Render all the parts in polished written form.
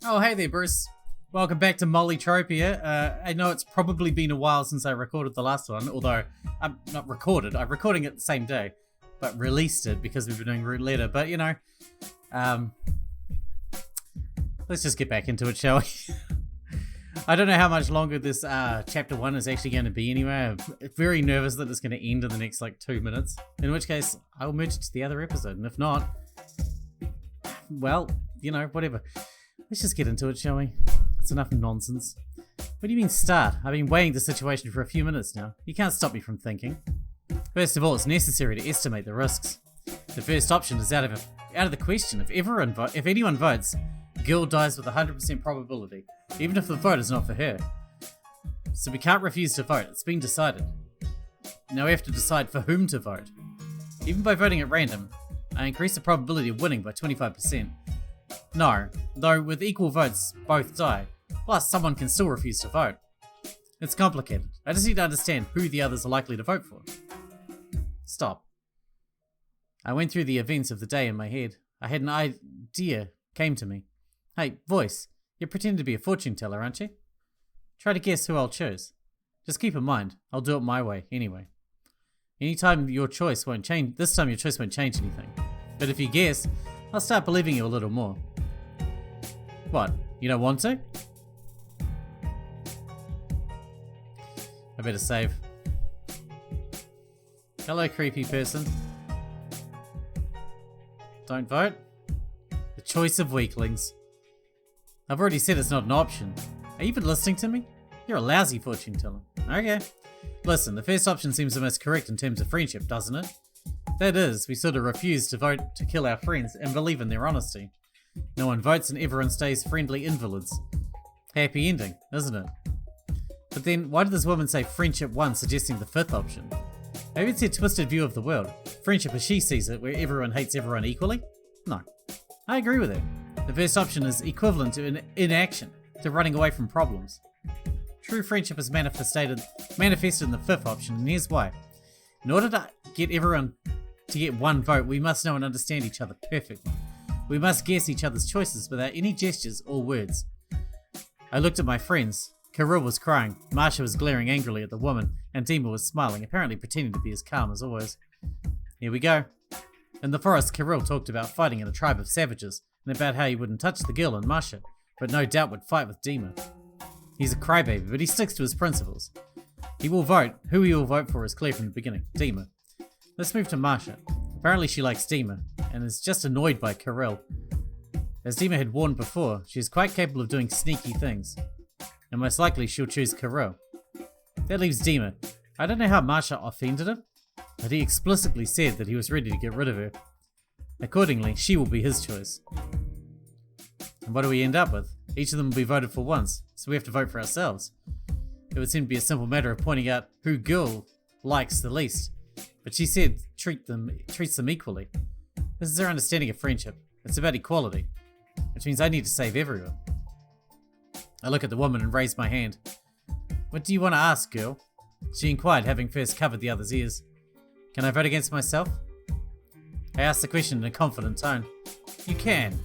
Oh, hey there, Bruce. Welcome back to Molytropia. I know it's probably been a while since I recorded the last one, although I'm not recorded. I'm recording it the same day, but released it because we've been doing root letter. But um, let's just get back into it, shall we? I don't know how much longer this chapter 1 is actually going to be anyway. I'm very nervous that it's going to end in the next 2 minutes. In which case, I'll merge it to the other episode, and if not, well, whatever. Let's just get into it, shall we? It's enough nonsense. What do you mean start? I've been weighing the situation for a few minutes now. You can't stop me from thinking. First of all, it's necessary to estimate the risks. The first option is out of the question. If anyone votes, Gil dies with 100% probability, even if the vote is not for her. So we can't refuse to vote. It's been decided. Now we have to decide for whom to vote. Even by voting at random, I increase the probability of winning by 25%. No, though with equal votes, both die. Plus, someone can still refuse to vote. It's complicated. I just need to understand who the others are likely to vote for. Stop. I went through the events of the day in my head. I had an idea came to me. Hey, voice, you pretend to be a fortune teller, aren't you? Try to guess who I'll choose. Just keep in mind, I'll do it my way, anyway. This time your choice won't change anything. But if you guess, I'll start believing you a little more. What? You don't want to? I better save. Hello, creepy person. Don't vote? The choice of weaklings. I've already said it's not an option. Are you even listening to me? You're a lousy fortune teller. Okay. Listen, the first option seems the most correct in terms of friendship, doesn't it? That is, we sort of refuse to vote to kill our friends and believe in their honesty. No one votes and everyone stays friendly invalids. Happy ending, isn't it? But then, why did this woman say friendship 1, suggesting the fifth option? Maybe it's a twisted view of the world. Friendship as she sees it, where everyone hates everyone equally? No. I agree with her. The first option is equivalent to inaction, to running away from problems. True friendship is manifested in the fifth option, and here's why. In order to get everyone to get one vote, we must know and understand each other perfectly. We must guess each other's choices without any gestures or words. I looked at my friends. Kirill was crying, Marsha was glaring angrily at the woman, and Dima was smiling, apparently pretending to be as calm as always. Here we go. In the forest, Kirill talked about fighting in a tribe of savages, and about how he wouldn't touch the girl and Marsha, but no doubt would fight with Dima. He's a crybaby, but he sticks to his principles. He will vote. Who he will vote for is clear from the beginning. Dima. Let's move to Marsha. Apparently she likes Dima, and is just annoyed by Kirill. As Dima had warned before, she is quite capable of doing sneaky things. And most likely she'll choose Kirill. That leaves Dima. I don't know how Marsha offended him, but he explicitly said that he was ready to get rid of her. Accordingly, she will be his choice. And what do we end up with? Each of them will be voted for once, so we have to vote for ourselves. It would seem to be a simple matter of pointing out who Gil likes the least. But she said treats them equally. This is her understanding of friendship. It's about equality, which means I need to save everyone. I look at the woman and raise my hand. What do you want to ask, girl? She inquired, having first covered the other's ears. Can I vote against myself? I asked the question in a confident tone. You can.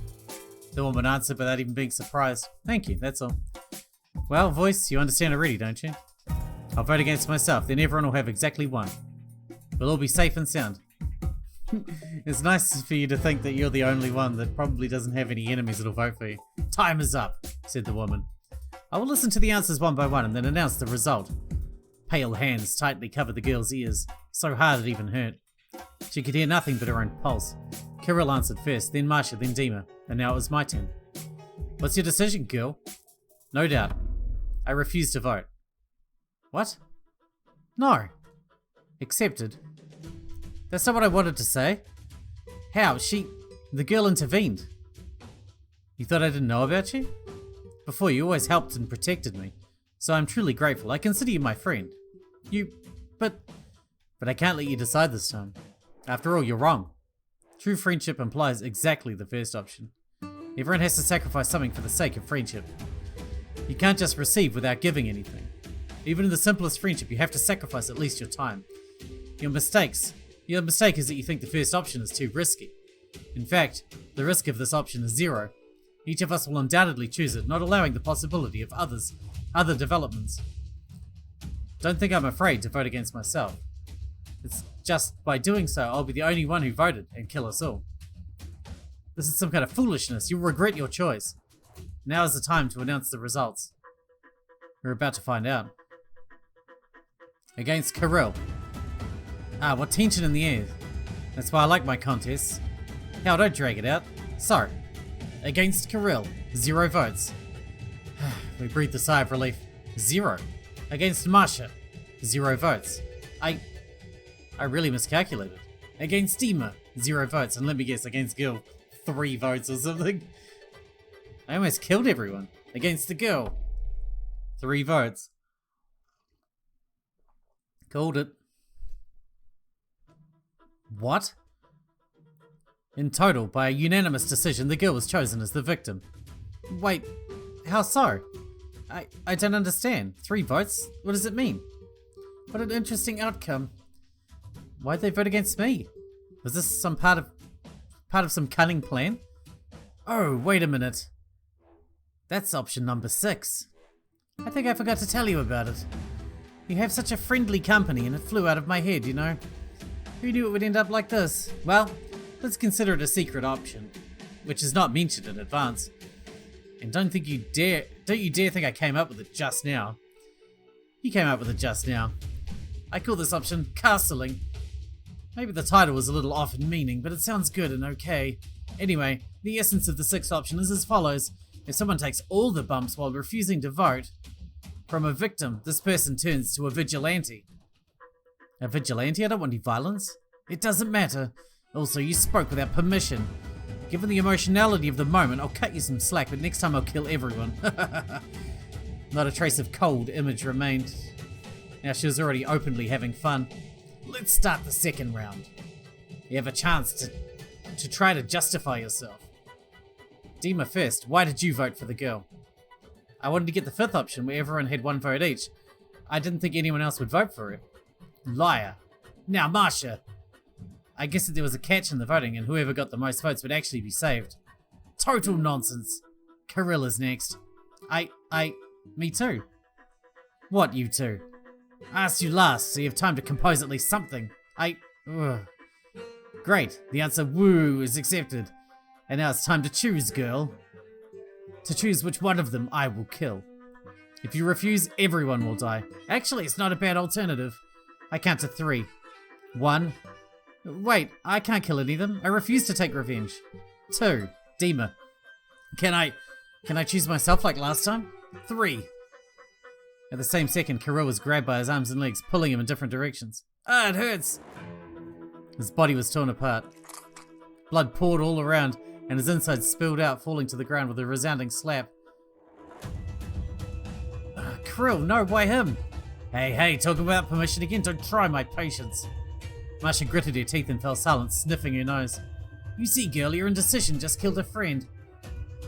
The woman answered without even being surprised. Thank you, that's all. Well, voice, you understand already, don't you? I'll vote against myself, then everyone will have exactly one. We'll all be safe and sound. It's nice for you to think that you're the only one that probably doesn't have any enemies that'll vote for you. Time is up, said the woman. I will listen to the answers one by one and then announce the result. Pale hands tightly covered the girl's ears, so hard it even hurt. She could hear nothing but her own pulse. Kirill answered first, then Marsha, then Dima, and now it was my turn. What's your decision, girl? No doubt. I refuse to vote. What? No. Accepted. That's not what I wanted to say. How? The girl intervened. You thought I didn't know about you? Before, you always helped and protected me, so I'm truly grateful. I consider you my friend. But I can't let you decide this time. After all, you're wrong. True friendship implies exactly the first option. Everyone has to sacrifice something for the sake of friendship. You can't just receive without giving anything. Even in the simplest friendship, you have to sacrifice at least your time. Your mistake is that you think the first option is too risky. In fact, the risk of this option is zero. Each of us will undoubtedly choose it, not allowing the possibility of other developments. Don't think I'm afraid to vote against myself. It's just by doing so, I'll be the only one who voted and kill us all. This is some kind of foolishness. You'll regret your choice. Now is the time to announce the results. We're about to find out. Against Kirill. Ah, what tension in the air. That's why I like my contests. Hell, don't drag it out. So, against Kirill, 0 votes. We breathed a sigh of relief. 0. Against Masha, 0 votes. I really miscalculated. Against Dima, 0 votes. And let me guess, against Gil, 3 votes or something. I almost killed everyone. Against the girl, 3 votes. Called it. What? In total, by a unanimous decision, the girl was chosen as the victim. Wait, how so? I don't understand. 3 votes? What does it mean? What an interesting outcome. Why'd they vote against me? Was this some part of some cunning plan? Oh, wait a minute. That's option number 6. I think I forgot to tell you about it. You have such a friendly company and it flew out of my head, you know. Who knew it would end up like this? Well, let's consider it a secret option, which is not mentioned in advance. And don't you dare think I came up with it just now. You came up with it just now. I call this option castling. Maybe the title was a little off in meaning, but it sounds good and okay. Anyway, the essence of the 6th option is as follows. If someone takes all the bumps while refusing to vote, from a victim, this person turns to a vigilante. A vigilante? I don't want any violence. It doesn't matter. Also, you spoke without permission. Given the emotionality of the moment, I'll cut you some slack, but next time I'll kill everyone. Not a trace of cold image remained. Now she was already openly having fun. Let's start the 2nd round. You have a chance to try to justify yourself. Dima first, why did you vote for the girl? I wanted to get the 5th option where everyone had 1 vote each. I didn't think anyone else would vote for it. Liar. Now, Masha. I guess that there was a catch in the voting and whoever got the most votes would actually be saved. Total nonsense. Kirill is next. Me too. What, you two? I asked you last, so you have time to compose at least something. Great. The answer woo is accepted. And now it's time to choose, girl. To choose which one of them I will kill. If you refuse, everyone will die. Actually, it's not a bad alternative. I count to 3. 1. Wait, I can't kill any of them. I refuse to take revenge. 2. Dima. Can I choose myself like last time? 3. At the same second, Kirill was grabbed by his arms and legs, pulling him in different directions. Ah, it hurts! His body was torn apart. Blood poured all around, and his insides spilled out, falling to the ground with a resounding slap. Kirill, no, why him? Hey, talking about permission again? Don't try my patience. Masha gritted her teeth and fell silent, sniffing her nose. You see, girl, your indecision just killed a friend.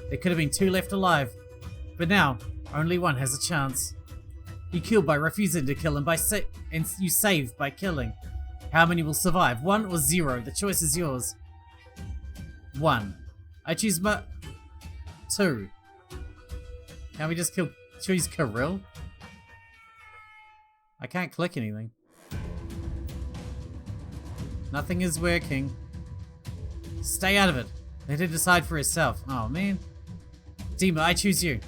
There could have been 2 left alive. But now, only 1 has a chance. You killed by refusing to kill and you saved by killing. How many will survive? 1 or 0? The choice is yours. 1. I choose 2. Can we just choose Kirill? I can't click anything. Nothing is working. Stay out of it. Let her decide for herself. Oh, man. Dima, I choose you.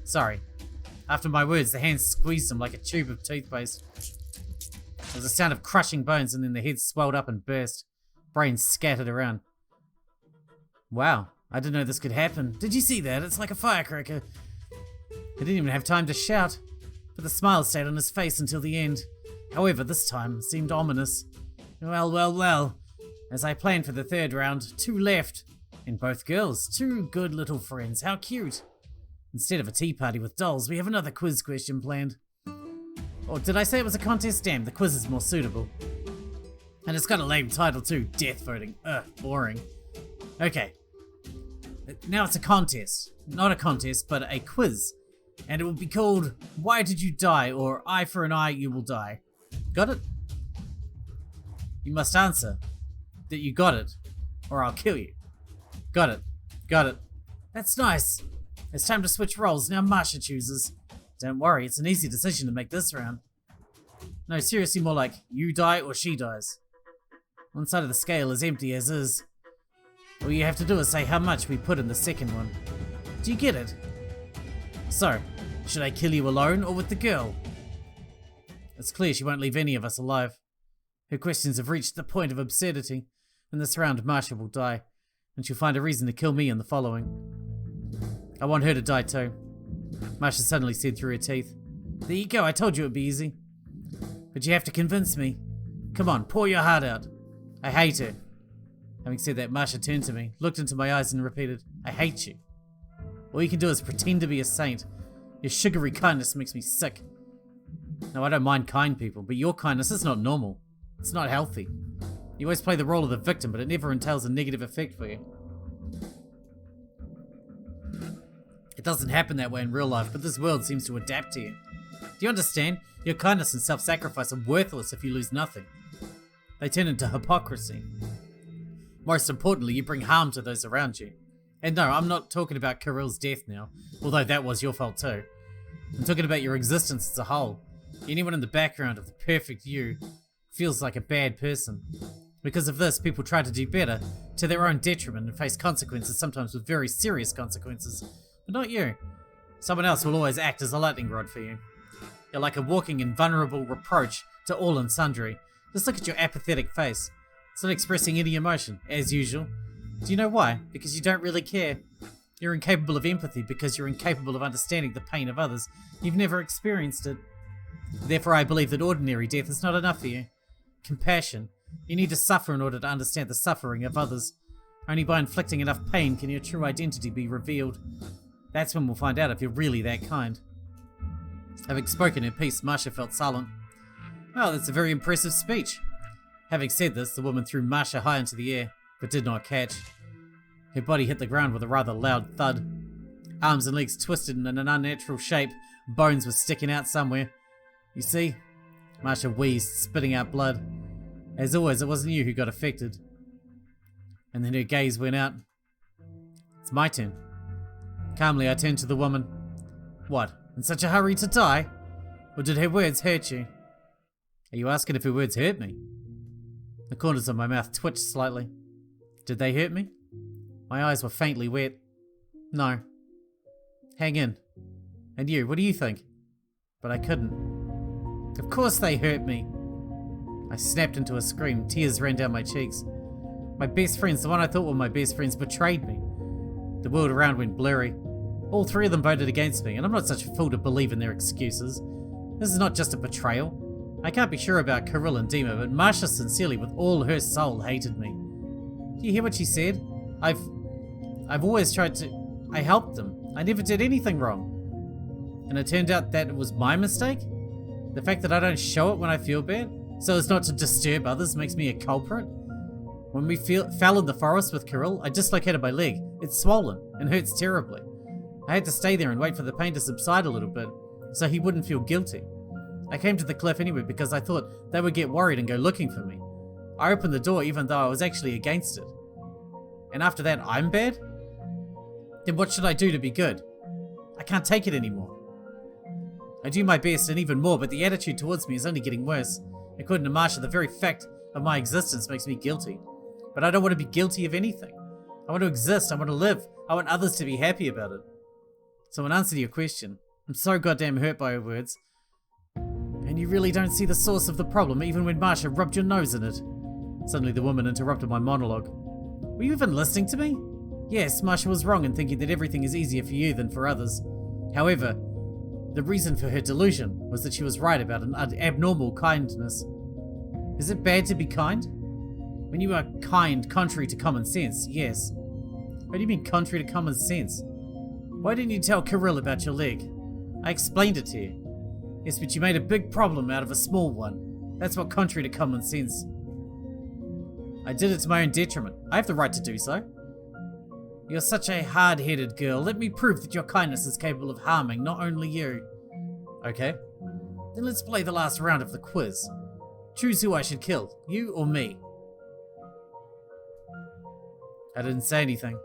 Sorry. After my words, the hand squeezed him like a tube of toothpaste. There was a sound of crushing bones and then the head swelled up and burst. Brains scattered around. Wow, I didn't know this could happen. Did you see that? It's like a firecracker. He didn't even have time to shout, but the smile stayed on his face until the end. However, this time seemed ominous. Well. As I planned for the 3rd round, 2 left. And both girls, 2 good little friends. How cute. Instead of a tea party with dolls, we have another quiz question planned. Or did I say it was a contest? Damn, the quiz is more suitable. And it's got a lame title too, death voting. Boring. Okay. Now it's a contest. Not a contest, but a quiz. And it will be called, Why Did You Die? Or Eye for an Eye, You Will Die. Got it? You must answer that you got it, or I'll kill you. Got it. That's nice. It's time to switch roles. Now Masha chooses. Don't worry, it's an easy decision to make this round. No, seriously, more like you die or she dies. One side of the scale is empty as is. All you have to do is say how much we put in the second one. Do you get it? So, should I kill you alone or with the girl? It's clear she won't leave any of us alive. Her questions have reached the point of absurdity. In this round, Masha will die, and she'll find a reason to kill me in the following. I want her to die too. Masha suddenly said through her teeth. There you go, I told you it'd be easy. But you have to convince me. Come on, pour your heart out. I hate her. Having said that, Masha turned to me, looked into my eyes and repeated, I hate you. All you can do is pretend to be a saint. Your sugary kindness makes me sick. No, I don't mind kind people, but your kindness is not normal. It's not healthy. You always play the role of the victim, but it never entails a negative effect for you. It doesn't happen that way in real life, but this world seems to adapt to you. Do you understand? Your kindness and self-sacrifice are worthless if you lose nothing. They turn into hypocrisy. Most importantly, you bring harm to those around you. And no, I'm not talking about Kirill's death now, although that was your fault too. I'm talking about your existence as a whole. Anyone in the background of the perfect you feels like a bad person. Because of this, people try to do better, to their own detriment, and face consequences, sometimes with very serious consequences. But not you. Someone else will always act as a lightning rod for you. You're like a walking invulnerable reproach to all and sundry. Just look at your apathetic face. It's not expressing any emotion, as usual. Do you know why? Because you don't really care. You're incapable of empathy because you're incapable of understanding the pain of others. You've never experienced it. Therefore, I believe that ordinary death is not enough for you. Compassion. You need to suffer in order to understand the suffering of others. Only by inflicting enough pain can your true identity be revealed. That's when we'll find out if you're really that kind. Having spoken in peace, Masha felt silent. Well, that's a very impressive speech. Having said this, the woman threw Masha high into the air, but did not catch. Her body hit the ground with a rather loud thud. Arms and legs twisted in an unnatural shape. Bones were sticking out somewhere. You see? Masha wheezed, spitting out blood. As always, it wasn't you who got affected. And then her gaze went out. It's my turn. Calmly, I turned to the woman. What, in such a hurry to die? Or did her words hurt you? Are you asking if her words hurt me? The corners of my mouth twitched slightly. Did they hurt me? My eyes were faintly wet. No. Hang in. And you, what do you think? But I couldn't. Of course they hurt me. I snapped into a scream. Tears ran down my cheeks. My best friends, the one I thought were my best friends, betrayed me. The world around went blurry. All three of them voted against me, and I'm not such a fool to believe in their excuses. This is not just a betrayal. I can't be sure about Kirill and Dima, but Masha sincerely, with all her soul, hated me. Do you hear what she said? I've always tried to... I helped them. I never did anything wrong. And it turned out that it was my mistake? The fact that I don't show it when I feel bad, so as not to disturb others, makes me a culprit? When we fell in the forest with Kirill, I dislocated my leg. It's swollen and hurts terribly. I had to stay there and wait for the pain to subside a little bit, so he wouldn't feel guilty. I came to the cliff anyway because I thought they would get worried and go looking for me. I opened the door even though I was actually against it. And after that, I'm bad? Then what should I do to be good? I can't take it anymore. I do my best and even more, but the attitude towards me is only getting worse. According to Masha, the very fact of my existence makes me guilty. But I don't want to be guilty of anything. I want to exist, I want to live, I want others to be happy about it. So in answer to your question, I'm so goddamn hurt by her words. And you really don't see the source of the problem, even when Masha rubbed your nose in it. Suddenly the woman interrupted my monologue. Were you even listening to me? Yes, Masha was wrong in thinking that everything is easier for you than for others. However, the reason for her delusion was that she was right about an abnormal kindness. Is it bad to be kind? When you are kind contrary to common sense, yes. What do you mean contrary to common sense? Why didn't you tell Kirill about your leg? I explained it to you. Yes, but you made a big problem out of a small one. That's what contrary to common sense. I did it to my own detriment. I have the right to do so. You're such a hard-headed girl. Let me prove that your kindness is capable of harming not only you. Okay. Then let's play the last round of the quiz. Choose who I should kill, you or me. I didn't say anything.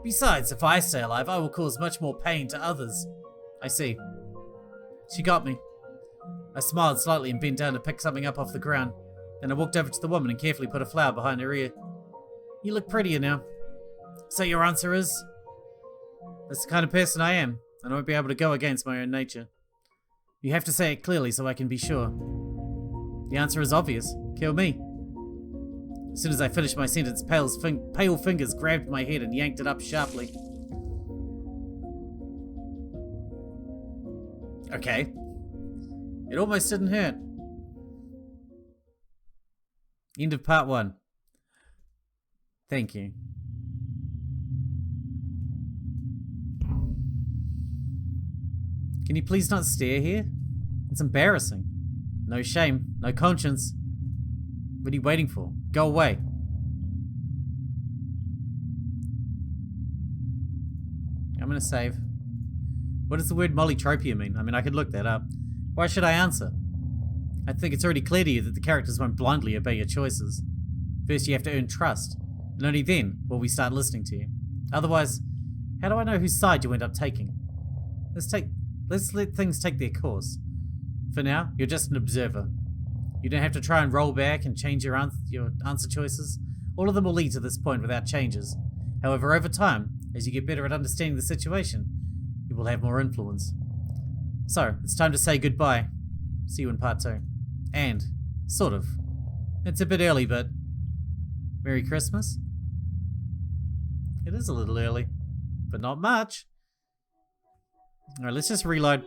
Besides, if I stay alive, I will cause much more pain to others. I see. She got me. I smiled slightly and bent down to pick something up off the ground. Then I walked over to the woman and carefully put a flower behind her ear. You look prettier now. So your answer is? That's the kind of person I am, and I won't be able to go against my own nature. You have to say it clearly so I can be sure. The answer is obvious. Kill me. As soon as I finished my sentence, pale fingers grabbed my head and yanked it up sharply. Okay. It almost didn't hurt. End of part 1. Thank you. Can you please not stare here? It's embarrassing. No shame, no conscience. What are you waiting for? Go away. I'm gonna save. What does the word Molytropia mean? I mean, I could look that up. Why should I answer? I think it's already clear to you that the characters won't blindly obey your choices. First, you have to earn trust, and only then will we start listening to you. Otherwise, how do I know whose side you end up taking? Let's let things take their course. For now, you're just an observer. You don't have to try and roll back and change your answer choices. All of them will lead to this point without changes. However, over time, as you get better at understanding the situation, you will have more influence. So, it's time to say goodbye. See you in part 2. And, sort of. It's a bit early, but... Merry Christmas? It is a little early, but not much. Alright, let's just reload.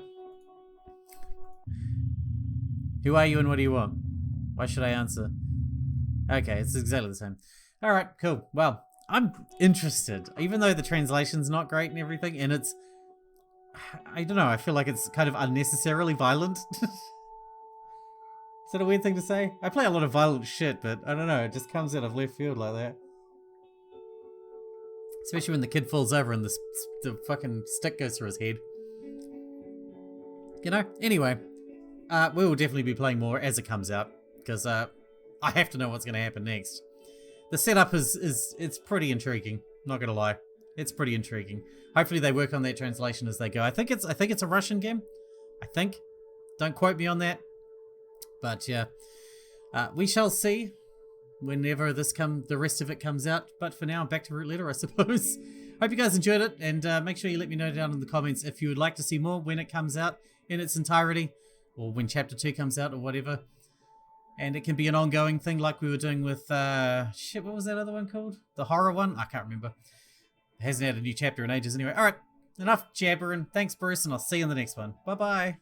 Who are you and what do you want? Why should I answer? Okay, it's exactly the same. Alright, cool. Well, I'm interested. Even though the translation's not great and everything, and it's... I don't know, I feel like it's kind of unnecessarily violent. Is that a weird thing to say? I play a lot of violent shit, but I don't know, it just comes out of left field like that. Especially when the kid falls over and the fucking stick goes through his head. You know? Anyway, we will definitely be playing more as it comes out, because I have to know what's going to happen next. The setup it's pretty intriguing, not going to lie. It's pretty intriguing. Hopefully they work on that translation as they go. I think it's a Russian game. I think. Don't quote me on that. But yeah, we shall see whenever the rest of it comes out. But for now, back to Root Letter, I suppose. Hope you guys enjoyed it, and make sure you let me know down in the comments if you would like to see more when it comes out in its entirety, or when Chapter 2 comes out, or whatever. And it can be an ongoing thing like we were doing with, shit, what was that other one called? The horror one? I can't remember. It hasn't had a new chapter in ages anyway. Alright, enough jabbering. Thanks, Bruce, and I'll see you in the next one. Bye-bye.